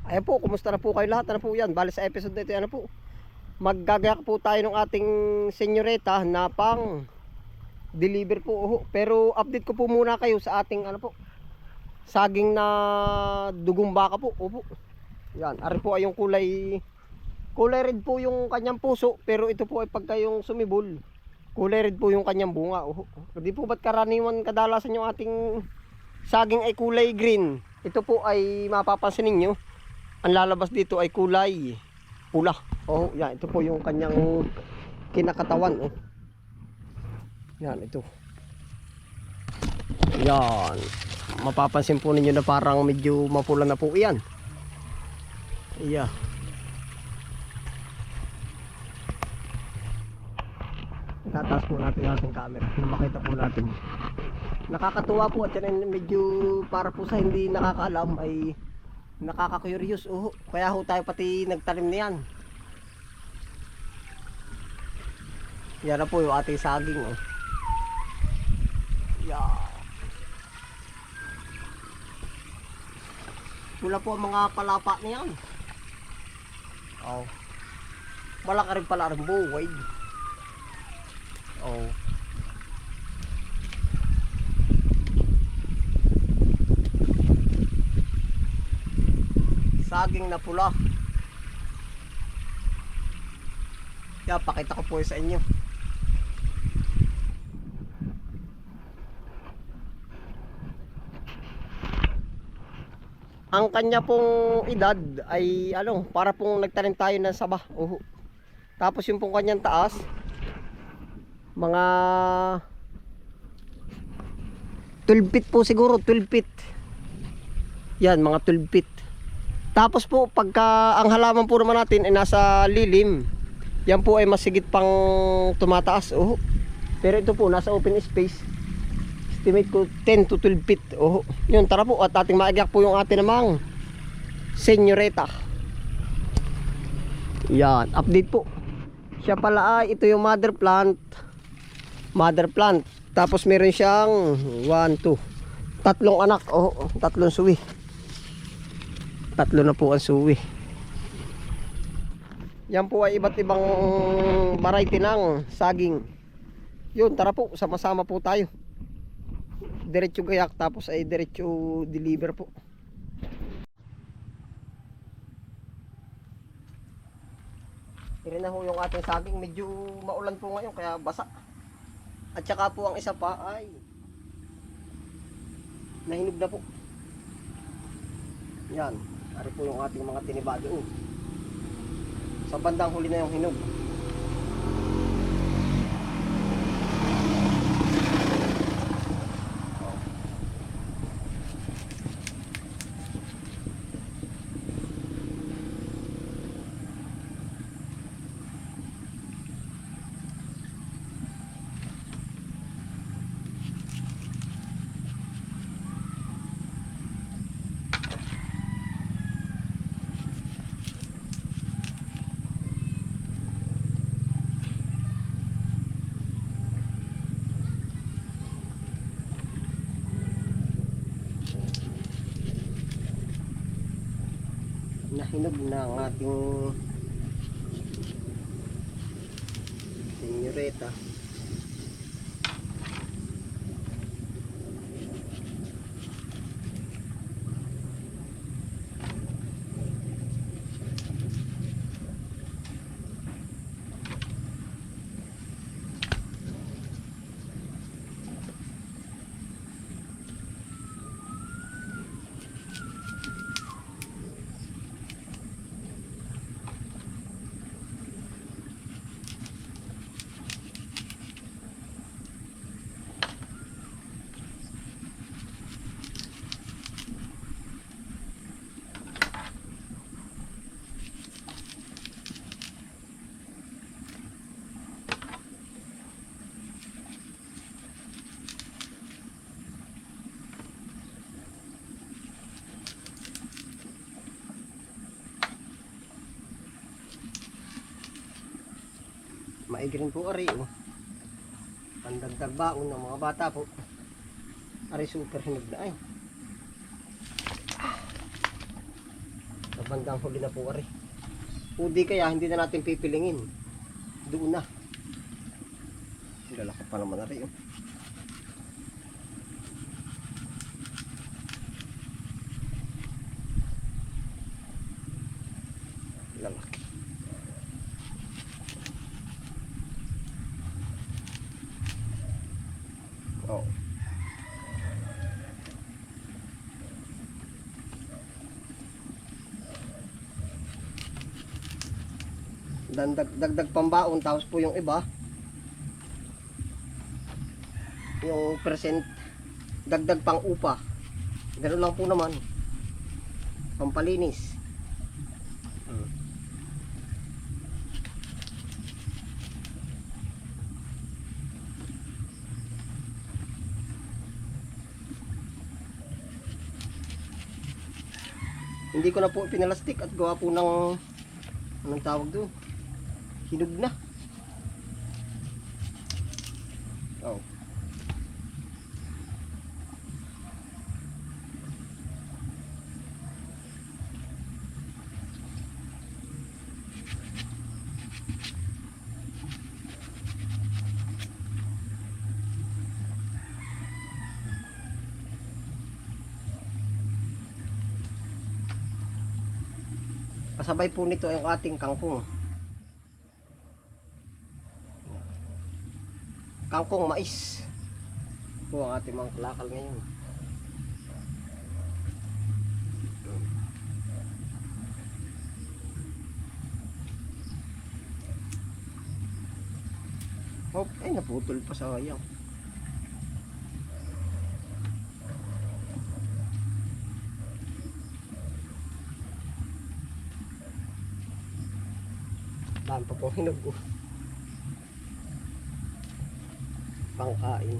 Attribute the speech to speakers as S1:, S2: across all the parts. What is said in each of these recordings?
S1: Ayan po, kumusta na po kayo lahat? Ano po yan? Bali sa episode na ito, ano po? Maggagayak po tayo ng ating senyoreta na pang deliver po. Pero update ko po muna kayo sa ating ano po, saging na dugong baka po. Opo. Yan, ari po ay yung kulay red po yung kanyang puso. Pero ito po ay pagka yung sumibol, kulay red po yung kanyang bunga. Hindi po ba't karaniwan kadalasan yung ating saging ay kulay green? Ito po ay mapapansin ninyo, ang lalabas dito ay kulay pula. Yan, ito po yung kanyang kinakatawan. Yan, ito. Yan. Mapapansin po ninyo na parang medyo mapula na po yan. Yeah. Tataas po natin ating camera para makita po natin. Nakakatuwa po at yan, medyo para po sa hindi nakakaalam ay nakaka-curious. Kaya ho tayo pati nagtanim na yan. Yan na po yung ating saging. Yan. Pula po ang mga palapa na yan. Malaki rin pala rin buway. Saging na pula. Kaya pakita ko po sa inyo. Ang kanya pong edad ay para pong nagtanim tayo ng saba. Tapos yung pong kanyang taas, mga 12 feet po siguro, 12 feet. Yan, mga 12 feet. Tapos po pagka ang halaman po naman natin ay nasa lilim, yan po ay masigit pang tumataas. Pero ito po nasa open space, estimate ko 10 to 12 feet. Yun, tara po at ating maigyak po yung ating namang senyoreta. Yan, update po. Siya pala ay ito yung mother plant. Tapos meron siyang 3 anak. Tatlong suwi. 3 na po ang suwi. Yan po ay iba't ibang variety ng saging. Yun, tara po, sama-sama po tayo. Diretso gayak tapos ay diretso deliver po. Ito na ho yung ating saging. Medyo maulan po ngayon kaya basa. At saka po ang isa pa ay nahinog na po. Yan. Ari po yung ating mga tinibado. Sa bandang huli na yung hinog. Nahinog na ang ating senyoreta. Maigrin po ari pandagdag baon ng mga bata po. Ari super hinog na ay. Bandang huli na po ari. Udi kaya hindi na natin pipilingin. Doon na. Lalaki pa naman ari oh. Lalaki. Oh. Dagdag pambaon, tapos po yung iba yung percent dagdag pang upa. Ganoon lang po naman, pampalinis. Hindi ko na po pinalastik at gawa po ng anong tawag doon, hinog na. Oh. Kasabay po nito yung ating kangkong. Kangkong mais. Po ang ating mga kalakal ngayon. Oh, ay naputol pa sayang. Dami pa pong hinog oh. Pangkain.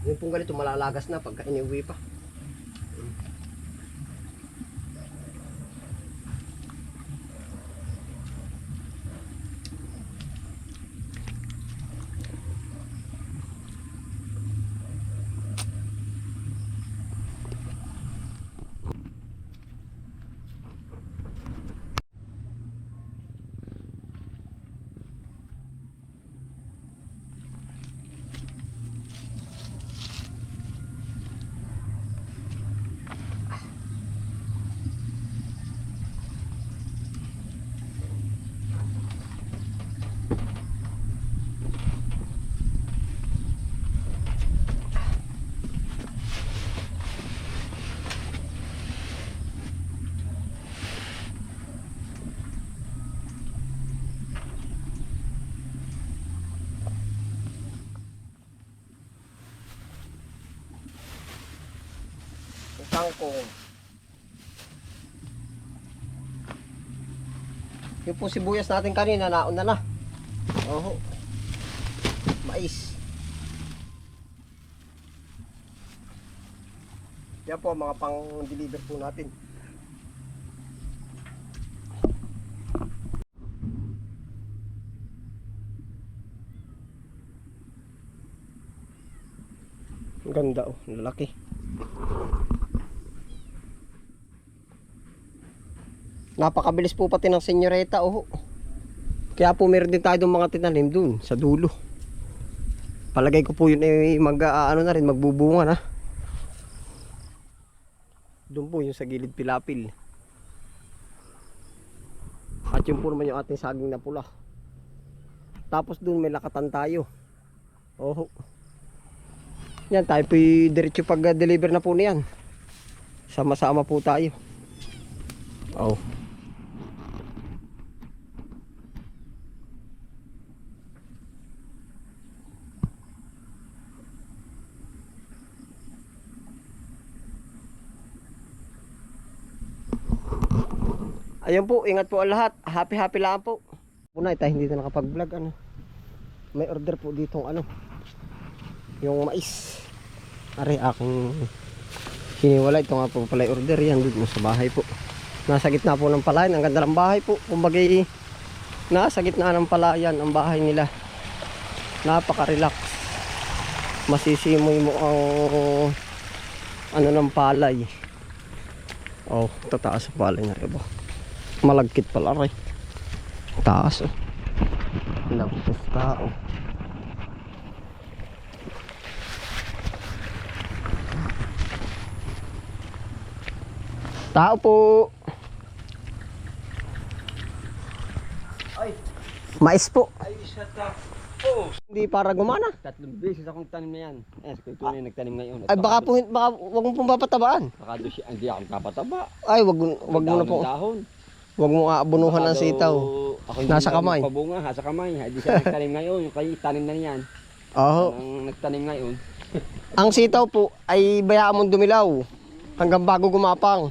S1: Yung pong ganito malalagas na pagka iniuwi pa. Kangkong. Yung po sibuyas natin kanina, nauna na. Oho. Mais. Yan po mga pang-deliver po natin. Ang ganda oh, lalaki. Napakabilis po pati ng senyoreta oh. Kaya po meron din tayo mga tinanim dun sa dulo. Palagay ko po yun ay ano na rin, magbubunga na. Doon po yung sa gilid pilapil. At yun po naman yung ating saging na pula. Tapos doon may lakatan tayo. Oh. Yan tayo po diretso pag deliver na po niyan. Sama-sama po tayo. Oh. Ayun po, ingat po ang lahat. Happy lang po. Una, tayo hindi na nakapag-vlog ano. May order po ditong ano. Yung mais. Are aking hiniwala. Ito nga po pala order. Yan doon sa bahay po. Nasa gitna po ng palayan. Ang ganda ng bahay po. Kumbaga Nasa gitna ng palayan ang bahay nila. Napaka-relax. Masisimoy mo ang ano ng palay. Oh, tataas ang palay na iba. Malagkit pala rin. Taas oh. Lagpas tao. Tao po.
S2: Ay,
S1: Mais po.
S2: ay shut up. Oh,
S1: Hindi para gumana.
S2: 3 beses akong tanim na yan. Kung tunay nagtanim ngayon.
S1: Ay baka po, wag mo pong papatabaan.
S2: Baka doon siya, hindi akong kapataba.
S1: Ay wag mo na po.
S2: Dahon.
S1: Wag mo aabunuhan ng sitaw.
S2: Ako hindi
S1: Nasa
S2: na
S1: kamay.
S2: Pabunga, nasa kamay. Hindi siya nagtanim ngayon. Yung kayo, tanim na niyan.
S1: Oo.
S2: Ang nagtanim ngayon.
S1: Ang sitaw po ay bayaan mong dumilaw hanggang bago gumapang.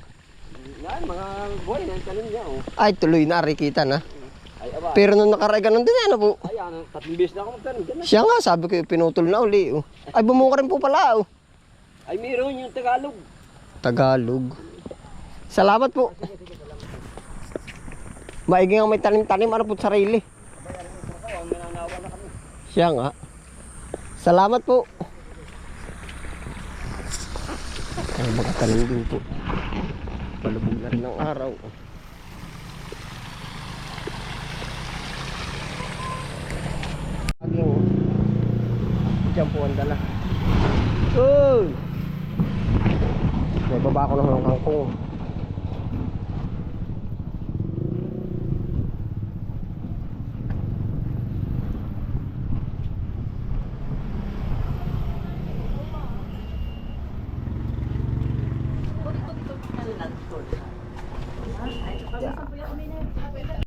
S2: Yan, mga buhay na yung tanim niya. Oh.
S1: Ay tuloy na, rikita na.
S2: Ay, aba.
S1: Pero nung nakaraan ganun din ano po.
S2: Ay, ano, 3 beses na ako magtanim. Dyan na.
S1: Siya nga sabi ko pinutol na uli. Oh. Ay bumuka rin po pala. Oh.
S2: Ay, meron yung Tagalog.
S1: Tagalog. Salamat po. Maigi nga may tanim-tanim ano po sarili.
S2: Ang nananawa na kami.
S1: Siya nga. Salamat po. Ay magkatanim din po. Palubog na rin ng araw. Aging diyan po ang dala. Uy! May baba ko ng kangkong.